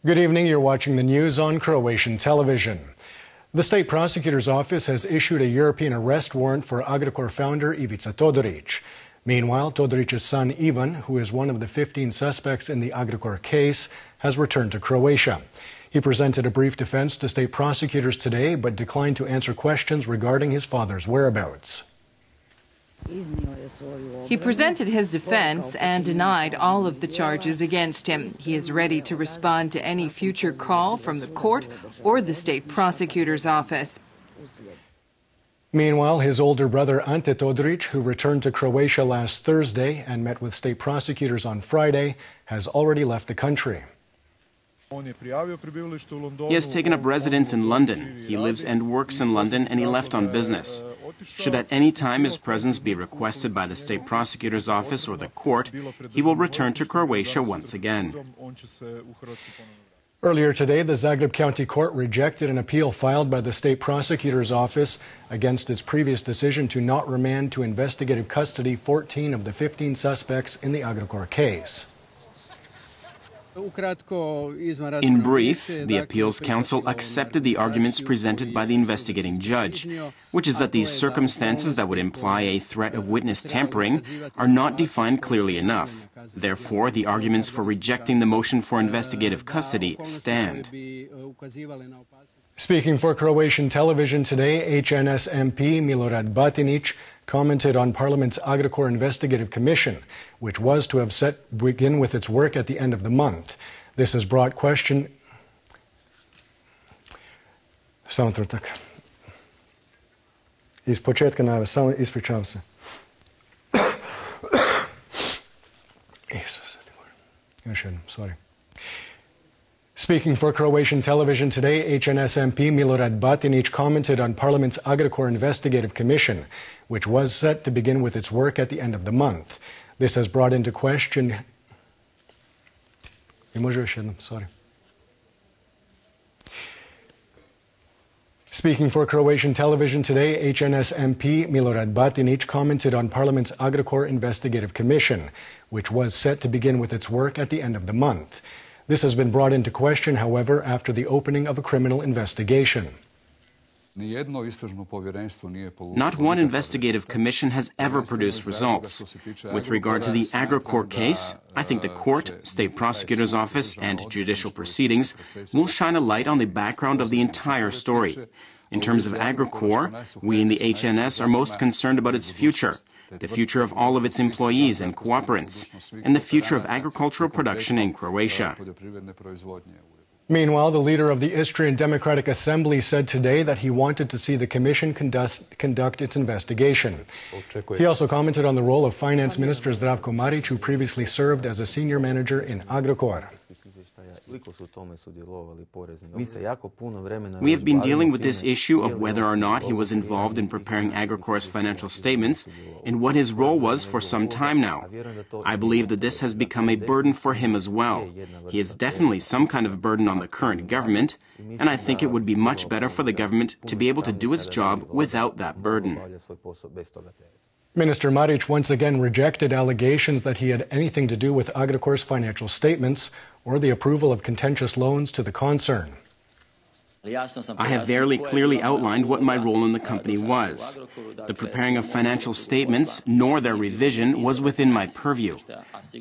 Good evening. You're watching the news on Croatian television. The state prosecutor's office has issued a European arrest warrant for Agrokor founder Ivica Todorić. Meanwhile, Todorić's son Ivan, who is one of the 15 suspects in the Agrokor case, has returned to Croatia. He presented a brief defense to state prosecutors today, but declined to answer questions regarding his father's whereabouts. He presented his defense and denied all of the charges against him. He is ready to respond to any future call from the court or the state prosecutor's office. Meanwhile, his older brother Ante Todorić, who returned to Croatia last Thursday and met with state prosecutors on Friday, has already left the country. He has taken up residence in London. He lives and works in London, and he left on business. Should at any time his presence be requested by the state prosecutor's office or the court, he will return to Croatia once again. Earlier today, the Zagreb County Court rejected an appeal filed by the state prosecutor's office against its previous decision to not remand to investigative custody 14 of the 15 suspects in the Agrokor case. In brief, the Appeals Council accepted the arguments presented by the investigating judge, which is that these circumstances that would imply a threat of witness tampering are not defined clearly enough. Therefore, the arguments for rejecting the motion for investigative custody stand. Speaking for Croatian television today, HNS MP Milorad Batinić commented on Parliament's Agrokor Investigative Commission, which was to have begin with its work at the end of the month. This has brought question... Samo trenutak. Iz početka najave, samo ispričavam se. Još jednom, sorry. Speaking for Croatian television today, HNS MP Milorad Batinić commented on Parliament's Agrokor Investigative Commission, which was set to begin with its work at the end of the month. This has brought into question... Sorry. Speaking for Croatian television today, HNS MP Milorad Batinić commented on Parliament's Agrokor Investigative Commission, which was set to begin with its work at the end of the month. This has been brought into question, however, after the opening of a criminal investigation. Not one investigative commission has ever produced results. With regard to the Agrokor case, I think the court, state prosecutor's office, and judicial proceedings will shine a light on the background of the entire story. In terms of Agrokor, we in the HNS are most concerned about its future, the future of all of its employees and cooperants, and the future of agricultural production in Croatia. Meanwhile, the leader of the Istrian Democratic Assembly said today that he wanted to see the Commission conduct its investigation. He also commented on the role of Finance Minister Zdravko Marić, who previously served as a senior manager in Agrokor. We have been dealing with this issue of whether or not he was involved in preparing Agrokor's financial statements and what his role was for some time now. I believe that this has become a burden for him as well. He is definitely some kind of burden on the current government, and I think it would be much better for the government to be able to do its job without that burden. Minister Marić once again rejected allegations that he had anything to do with Agrokor's financial statements or the approval of contentious loans to the concern. I have very clearly outlined what my role in the company was. The preparing of financial statements, nor their revision, was within my purview.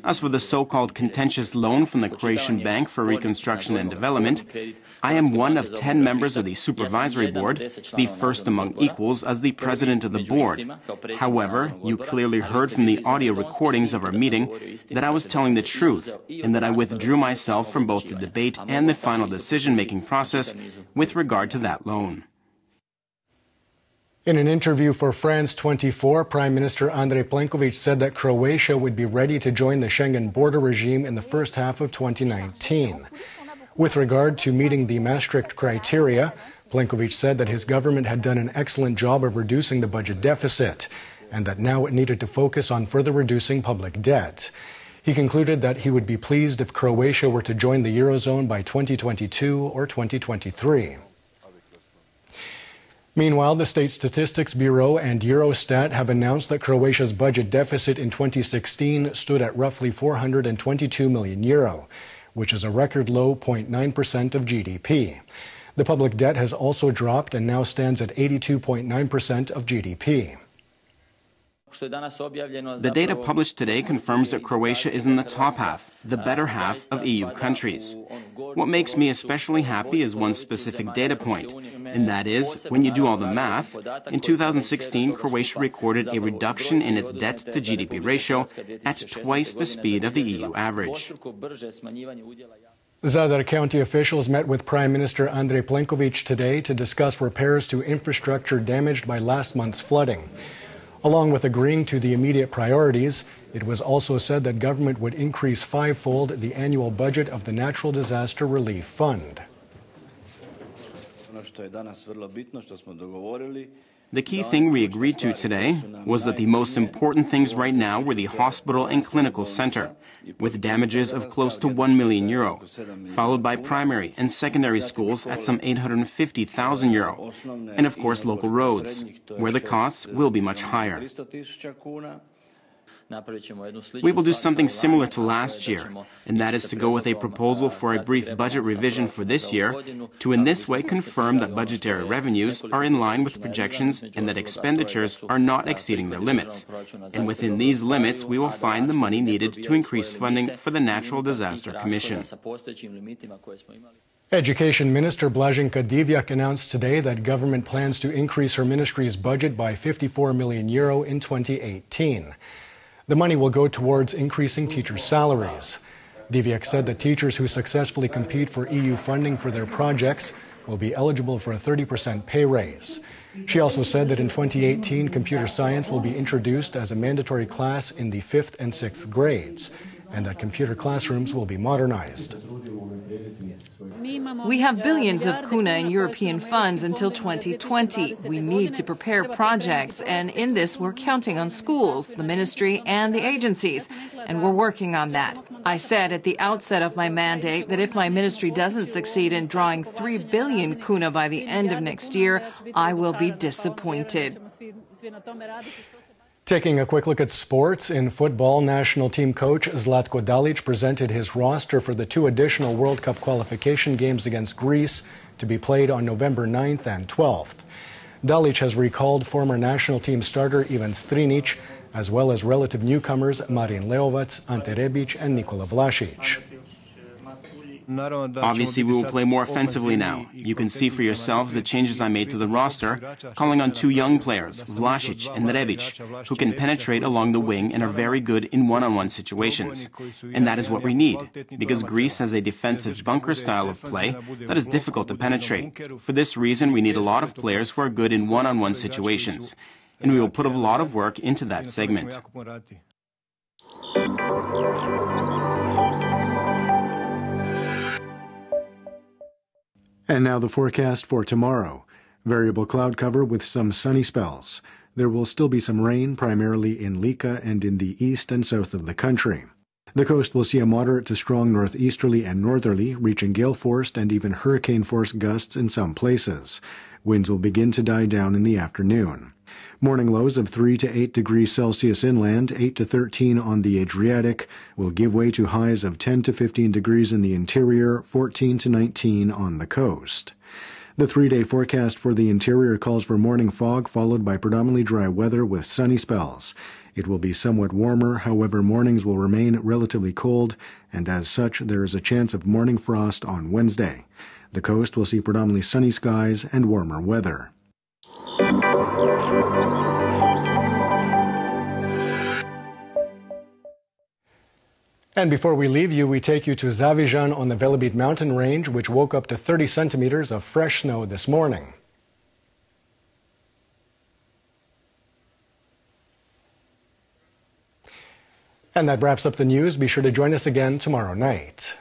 As for the so-called contentious loan from the Croatian Bank for Reconstruction and Development, I am one of 10 members of the supervisory board, the first among equals as the president of the board. However, you clearly heard from the audio recordings of our meeting that I was telling the truth and that I withdrew myself from both the debate and the final decision-making process with regard to that loan. In an interview for France 24, Prime Minister Andrej Plenković said that Croatia would be ready to join the Schengen border regime in the first half of 2019. With regard to meeting the Maastricht criteria, Plenković said that his government had done an excellent job of reducing the budget deficit and that now it needed to focus on further reducing public debt. He concluded that he would be pleased if Croatia were to join the Eurozone by 2022 or 2023. Meanwhile, the State Statistics Bureau and Eurostat have announced that Croatia's budget deficit in 2016 stood at roughly €422 million, which is a record low 0.9% of GDP. The public debt has also dropped and now stands at 82.9% of GDP. The data published today confirms that Croatia is in the top half, the better half of EU countries. What makes me especially happy is one specific data point, and that is, when you do all the math, in 2016 Croatia recorded a reduction in its debt to GDP ratio at twice the speed of the EU average. Zadar County officials met with Prime Minister Andrej Plenković today to discuss repairs to infrastructure damaged by last month's flooding. Along with agreeing to the immediate priorities, it was also said that government would increase fivefold the annual budget of the Natural Disaster Relief Fund. The key thing we agreed to today was that the most important things right now were the hospital and clinical center, with damages of close to €1 million, followed by primary and secondary schools at some €850,000, and of course local roads, where the costs will be much higher. We will do something similar to last year, and that is to go with a proposal for a brief budget revision for this year to in this way confirm that budgetary revenues are in line with projections and that expenditures are not exceeding their limits. And within these limits, we will find the money needed to increase funding for the Natural Disaster Commission. Education Minister Blaženka Divjak announced today that government plans to increase her ministry's budget by €54 million in 2018. The money will go towards increasing teachers' salaries. Divjak said that teachers who successfully compete for EU funding for their projects will be eligible for a 30% pay raise. She also said that in 2018, computer science will be introduced as a mandatory class in the 5th and 6th grades, and that computer classrooms will be modernized. We have billions of kuna in European funds until 2020. We need to prepare projects, and in this we're counting on schools, the ministry, and the agencies, and we're working on that. I said at the outset of my mandate that if my ministry doesn't succeed in drawing 3 billion kuna by the end of next year, I will be disappointed. Taking a quick look at sports, in football, national team coach Zlatko Dalic presented his roster for the 2 additional World Cup qualification games against Greece to be played on November 9th and 12th. Dalic has recalled former national team starter Ivan Strinic, as well as relative newcomers Marin Leovac, Ante Rebic and Nikola Vlašić. Obviously, we will play more offensively now. You can see for yourselves the changes I made to the roster, calling on 2 young players, Vlašić and Rebic, who can penetrate along the wing and are very good in one-on-one situations. And that is what we need, because Greece has a defensive bunker style of play that is difficult to penetrate. For this reason, we need a lot of players who are good in one-on-one situations. And we will put a lot of work into that segment. And now the forecast for tomorrow. Variable cloud cover with some sunny spells. There will still be some rain, primarily in Lika and in the east and south of the country. The coast will see a moderate to strong northeasterly and northerly, reaching gale-force and even hurricane-force gusts in some places. Winds will begin to die down in the afternoon. Morning lows of 3 to 8 degrees Celsius inland, 8 to 13 on the Adriatic, will give way to highs of 10 to 15 degrees in the interior, 14 to 19 on the coast. The 3-day forecast for the interior calls for morning fog followed by predominantly dry weather with sunny spells. It will be somewhat warmer, however mornings will remain relatively cold, and as such there is a chance of morning frost on Wednesday. The coast will see predominantly sunny skies and warmer weather. And before we leave you, we take you to Zavižan on the Velebit mountain range, which woke up to 30 centimeters of fresh snow this morning. And that wraps up the news. Be sure to join us again tomorrow night.